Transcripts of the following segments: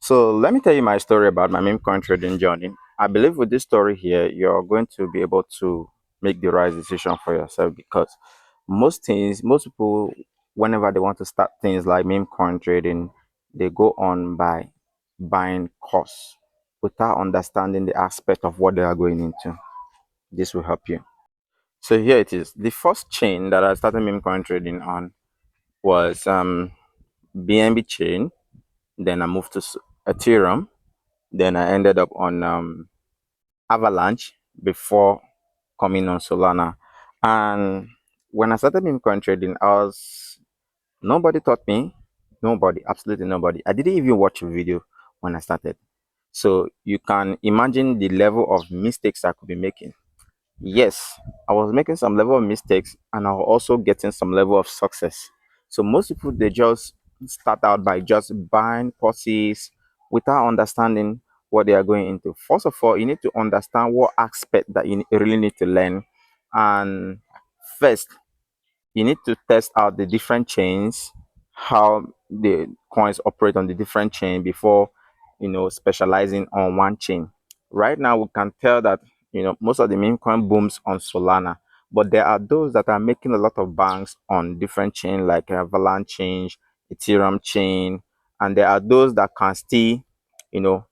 So let me tell you my story about my meme coin trading journey. I believe with this story here, you're going to be able to make the right decision for yourself because most people, whenever they want to start things like meme coin trading, they go on by buying course without understanding the aspect of what they are going into. This will help you. So here it is. The first chain that I started meme coin trading on was BNB chain. Then I moved to Ethereum. Then I ended up on Avalanche before coming on Solana. And when I started meme coin trading, I was nobody taught me, nobody, absolutely nobody. I didn't even watch a video when I started. So you can imagine the level of mistakes I could be making. Yes, I was making some level of mistakes and I was also getting some level of success. So most people they just start out by just buying courses without understanding what they are going into. First of all, you need to understand what aspect that you really need to learn. And first, you need to test out the different chains, how the coins operate on the different chain before specializing on one chain. Right now we can tell that most of the meme coin booms on Solana, but there are those that are making a lot of banks on different chain like Avalanche chain, Ethereum chain, and there are those that can still you know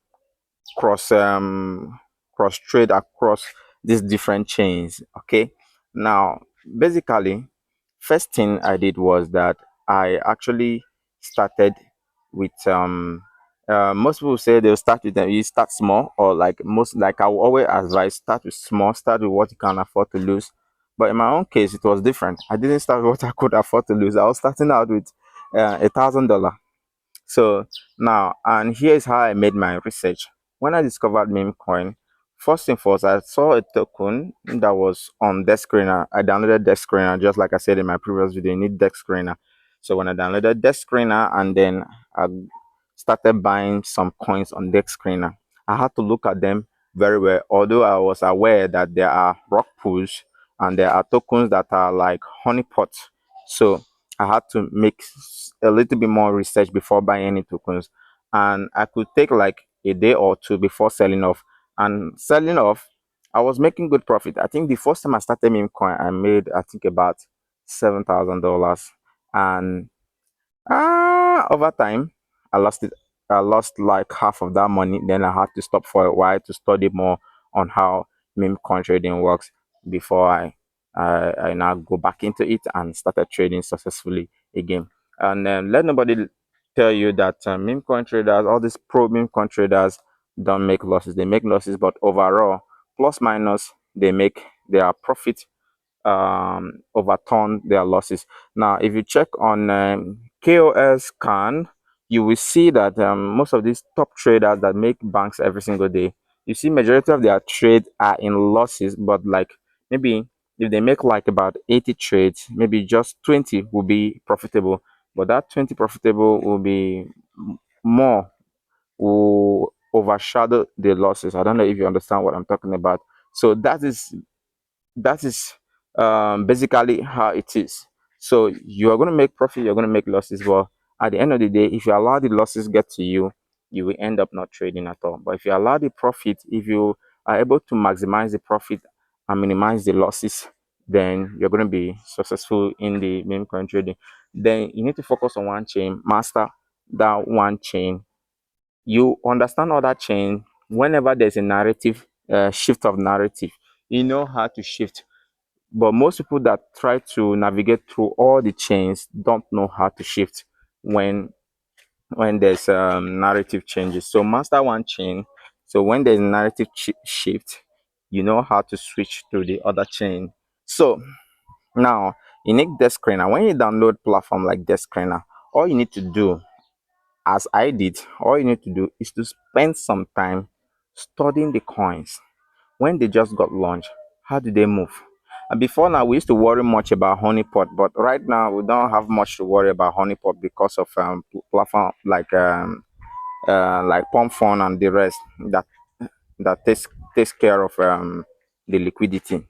cross cross trade across these different chains. Okay, now basically first thing I did was that I actually started with most people say they'll start with them. You start small, or like I will always advise start with small, start with what you can afford to lose. But in my own case, it was different. I didn't start with what I could afford to lose. I was starting out with $1,000. So now, and here's how I made my research. When I discovered Memecoin, first thing first, I saw a token that was on Desk Screener. I downloaded Desk Screener, just like I said in my previous video, you need Desk Screener. So when I downloaded Desk Screener and then I started buying some coins on Desk Screener, I had to look at them very well. Although I was aware that there are rock pools and there are tokens that are like honeypots. So I had to make a little bit more research before buying any tokens, and I could take like a day or two before selling off. And selling off, I was making good profit. I think the first time I started meme coin, I made I think about $7,000, and over time, I lost it. I lost like half of that money. Then I had to stop for a while to study more on how meme coin trading works before I now go back into it and started trading successfully again. And let nobody tell you that meme coin traders, all these pro meme coin traders, don't make losses. They make losses, but overall, plus minus, they make their profit overturn their losses. Now, if you check on KOS Scan, you will see that most of these top traders that make banks every single day, you see majority of their trades are in losses, but like maybe if they make like about 80 trades, maybe just 20 will be profitable, but that 20 profitable will be more, will overshadow the losses. I don't know if you understand what I'm talking about. So that is basically how it is. So you are going to make profit, you're going to make losses, but at the end of the day, if you allow the losses get to you, you will end up not trading at all. But if you allow the profit, if you are able to maximize the profit and minimize the losses, then you're going to be successful in the meme coin trading. Then you need to focus on one chain, master that one chain. You understand other chain. Whenever there's a narrative, shift of narrative, you know how to shift. But most people that try to navigate through all the chains don't know how to shift when there's narrative changes. So master one chain. So when there's narrative shift, you know how to switch to the other chain. So now you need Desk Screener. When you download platform like Desk Screener, all you need to do, as I did, all you need to do is to spend some time studying the coins when they just got launched. How do they move? And before now, we used to worry much about honeypot, but right now we don't have much to worry about honeypot because of platform like Pump Fund and the rest that takes care of the liquidity.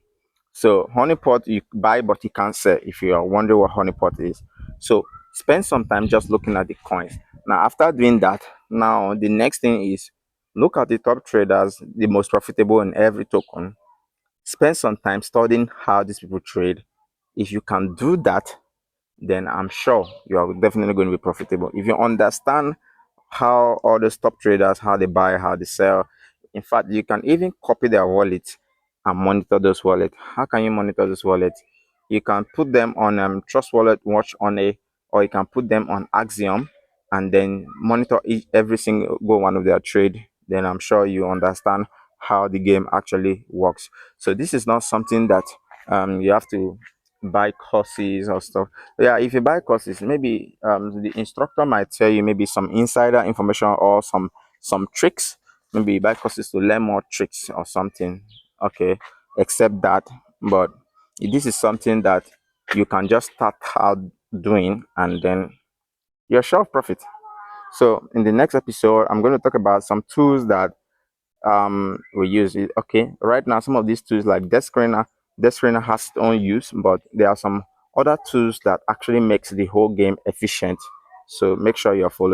So honeypot you buy but you can't sell if you are wondering what honeypot is. So spend some time just looking at the coins. Now after doing that, Now the next thing is look at the top traders, the most profitable in every token. Spend some time studying how these people trade. If you can do that, then I'm sure you are definitely going to be profitable. If you understand how all the top traders, how they buy, how they sell, in fact, you can even copy their wallet and monitor those wallets. How can you monitor those wallets? You can put them on Trust Wallet, Watch on a, or you can put them on Axiom and then monitor every single one of their trade. Then I'm sure you understand how the game actually works. So this is not something that you have to buy courses or stuff. Yeah, if you buy courses, maybe the instructor might tell you maybe some insider information or some tricks. Maybe you buy courses to learn more tricks or something. Okay, except that, but this is something that you can just start out doing and then you're sure of profit. So in the next episode, I'm going to talk about some tools that we use it. Okay, right now some of these tools like desk screener has its own use, but there are some other tools that actually makes the whole game efficient. So make sure you're following.